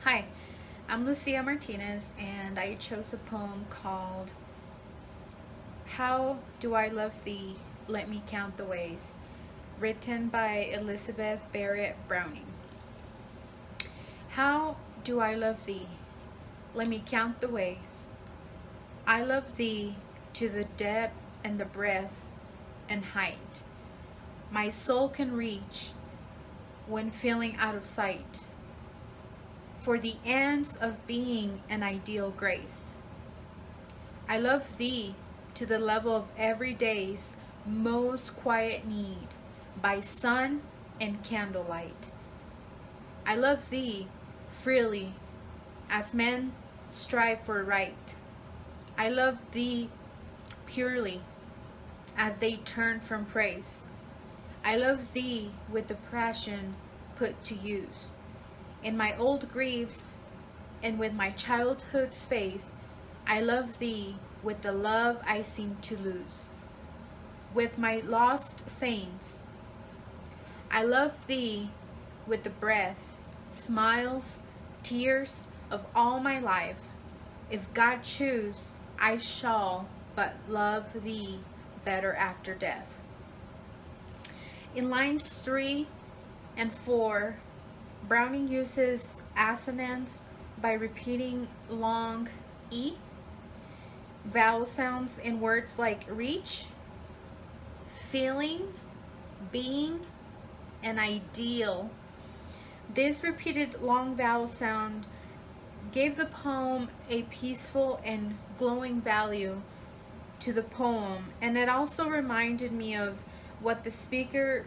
Hi, I'm Lucia Martinez, and I chose a poem called How Do I Love Thee? Let Me Count the Ways, written by Elizabeth Barrett Browning. How do I love thee? Let me count the ways. I love thee to the depth and the breadth and height my soul can reach when feeling out of sight. For the ends of being an ideal grace. I love thee to the level of every day's most quiet need by sun and candlelight. I love thee freely as men strive for right. I love thee purely as they turn from praise. I love thee with the passion put to use. In my old griefs and with my childhood's faith, I love thee with the love I seem to lose. With my lost saints, I love thee with the breath, smiles, tears of all my life. If God choose, I shall but love thee better after death. In lines 3 and 4, Browning uses assonance by repeating long E, vowel sounds in words like reach, feeling, being, and ideal. This repeated long vowel sound gave the poem a peaceful and glowing value to the poem, and it also reminded me of what the speaker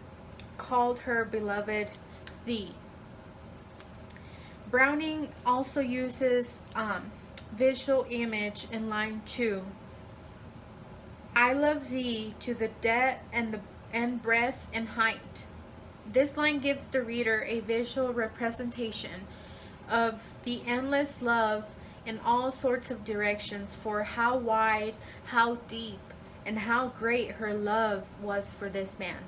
called her beloved thee. Browning also uses visual image in line 2. I love thee to the depth and breadth and height. This line gives the reader a visual representation of the endless love in all sorts of directions for how wide, how deep, and how great her love was for this man.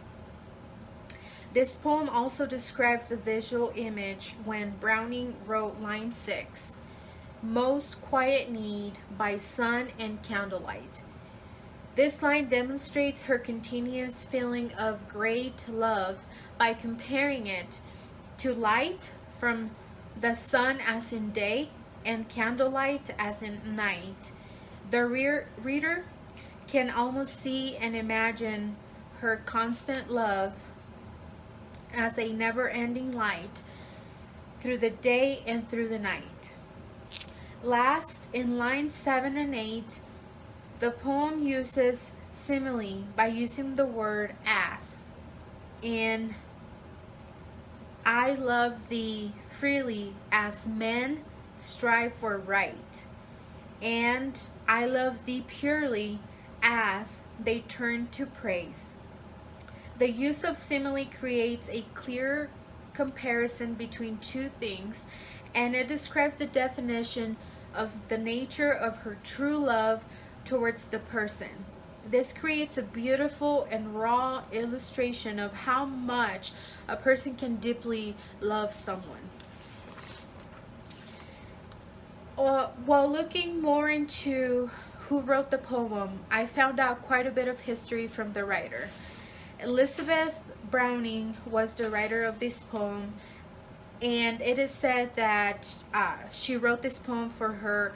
This poem also describes the visual image when Browning wrote line 6, most quiet need by sun and candlelight. This line demonstrates her continuous feeling of great love by comparing it to light from the sun as in day and candlelight as in night. The reader can almost see and imagine her constant love as a never-ending light through the day and through the night. Last, in lines 7 and 8, the poem uses simile by using the word as in I love thee freely as men strive for right, and I love thee purely as they turn to praise. The use of simile creates a clear comparison between two things, and it describes the definition of the nature of her true love towards the person. This creates a beautiful and raw illustration of how much a person can deeply love someone. While looking more into who wrote the poem, I found out quite a bit of history from the writer. Elizabeth Browning was the writer of this poem, and it is said that she wrote this poem for her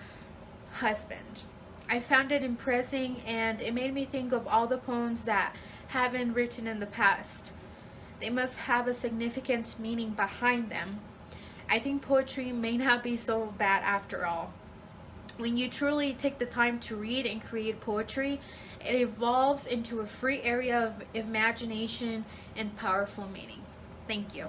husband. I found it impressive, and it made me think of all the poems that have been written in the past. They must have a significant meaning behind them. I think poetry may not be so bad after all. When you truly take the time to read and create poetry, it evolves into a free area of imagination and powerful meaning. Thank you.